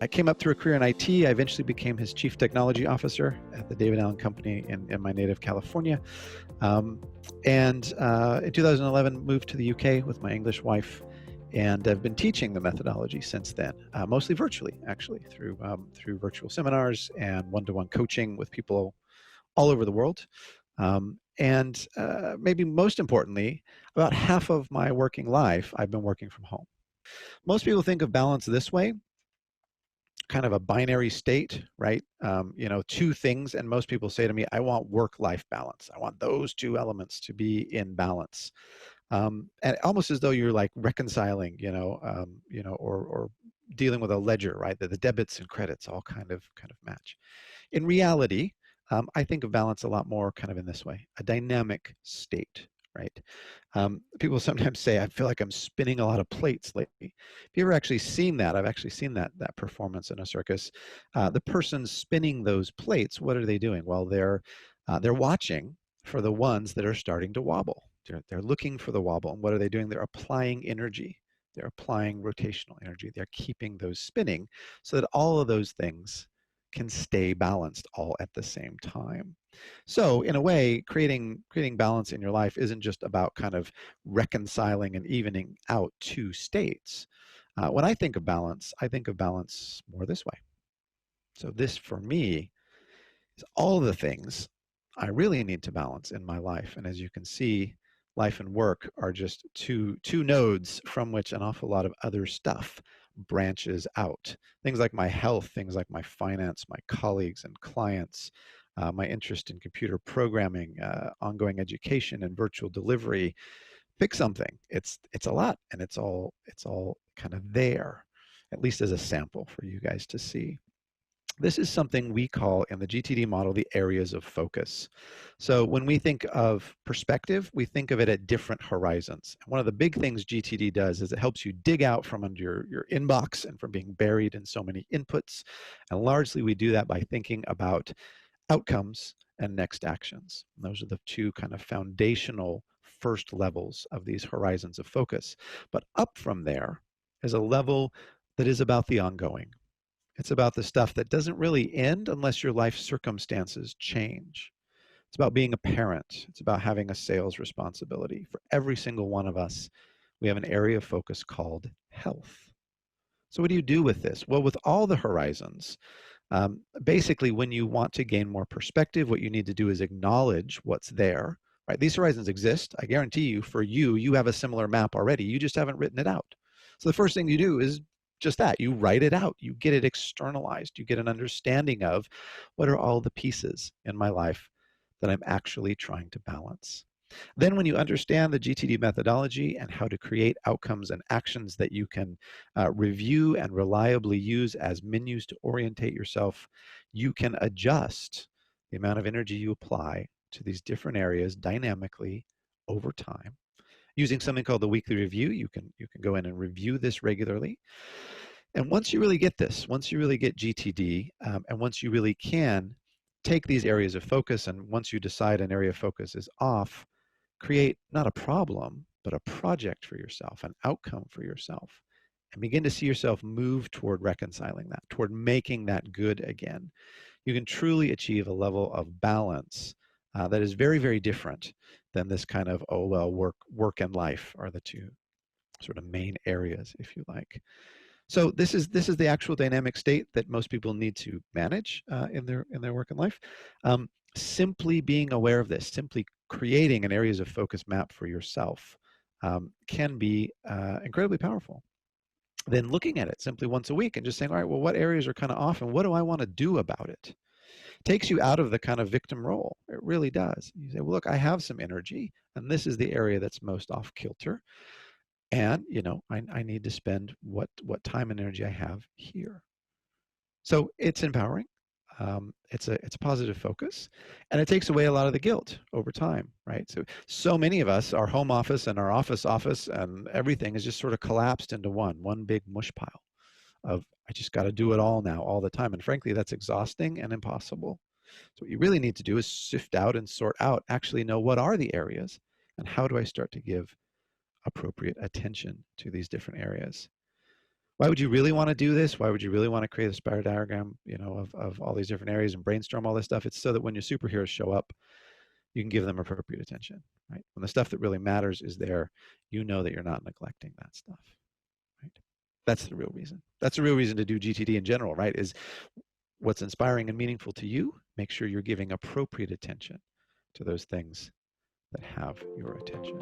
I came up through a career in IT. I eventually became his chief technology officer at the David Allen Company in my native California. Um, and in 2011, moved to the UK with my English wife, and I've been teaching the methodology since then, mostly virtually, actually, through virtual seminars and one-to-one coaching with people all over the world. And maybe most importantly, about half of my working life, I've been working from home. Most people think of balance this way, kind of a binary state, right? Two things, and most people say to me, I want work-life balance. I want those two elements to be in balance. And almost as though you're like reconciling, or dealing with a ledger, right? That the debits and credits all kind of match. In reality, I think of balance a lot more kind of in this way, a dynamic state, right? People sometimes say, I feel like I'm spinning a lot of plates lately. Have you ever actually seen that? I've actually seen that performance in a circus. The person spinning those plates, what are they doing? Well, they're watching for the ones that are starting to wobble. They're looking for the wobble. And what are they doing? They're applying energy. They're applying rotational energy. They're keeping those spinning so that all of those things can stay balanced all at the same time. So in a way, creating balance in your life isn't just about kind of reconciling and evening out two states. When I think of balance more this way. So this for me is all the things I really need to balance in my life. And as you can see, life and work are just two nodes from which an awful lot of other stuff branches out. Things like my health, things like my finance, my colleagues and clients, my interest in computer programming, ongoing education and virtual delivery. Pick something. It's a lot, and it's all kind of there, at least as a sample for you guys to see. This is something we call in the GTD model the areas of focus. So when we think of perspective, we think of it at different horizons. And one of the big things GTD does is it helps you dig out from under your inbox and from being buried in so many inputs. And largely we do that by thinking about outcomes and next actions. And those are the two kind of foundational first levels of these horizons of focus. But up from there is a level that is about the ongoing. It's about the stuff that doesn't really end unless your life circumstances change. It's about being a parent. It's about having a sales responsibility. For every single one of us, we have an area of focus called health. So what do you do with this? Well, with all the horizons, basically when you want to gain more perspective, what you need to do is acknowledge what's there, right? These horizons exist. I guarantee you, for you, you have a similar map already. You just haven't written it out. So the first thing you do is just that. You write it out. You get it externalized. You get an understanding of what are all the pieces in my life that I'm actually trying to balance. Then when you understand the GTD methodology and how to create outcomes and actions that you can review and reliably use as menus to orientate yourself, you can adjust the amount of energy you apply to these different areas dynamically over time. Using something called the weekly review, you can go in and review this regularly. And once you really get this, once you really get GTD, and once you really can take these areas of focus, and once you decide an area of focus is off, create not a problem, but a project for yourself, an outcome for yourself, and begin to see yourself move toward reconciling that, toward making that good again. You can truly achieve a level of balance that is very, very different than this kind of, oh, well, work and life are the two sort of main areas, if you like. So this is the actual dynamic state that most people need to manage in their work and life. Simply being aware of this, simply creating an areas of focus map for yourself can be incredibly powerful. Then looking at it simply once a week and just saying, all right, well, what areas are kind of off and what do I want to do about it? Takes you out of the kind of victim role. It really does. You say, well, look, I have some energy and this is the area that's most off kilter. And I need to spend what time and energy I have here. So it's empowering. It's a positive focus, and it takes away a lot of the guilt over time, right? So many of us, our home office and our office and everything is just sort of collapsed into one big mush pile of I just got to do it all now, all the time, and frankly, that's exhausting and impossible. So what you really need to do is sift out and sort out. Actually, know what are the areas, and how do I start to give appropriate attention to these different areas. Why would you really want to do this? Why would you really want to create a spiral diagram, of all these different areas and brainstorm all this stuff? It's so that when your superheroes show up, you can give them appropriate attention, right? When the stuff that really matters is there, you know that you're not neglecting that stuff, right? That's the real reason. That's the real reason to do GTD in general, right? Is what's inspiring and meaningful to you, make sure you're giving appropriate attention to those things that have your attention.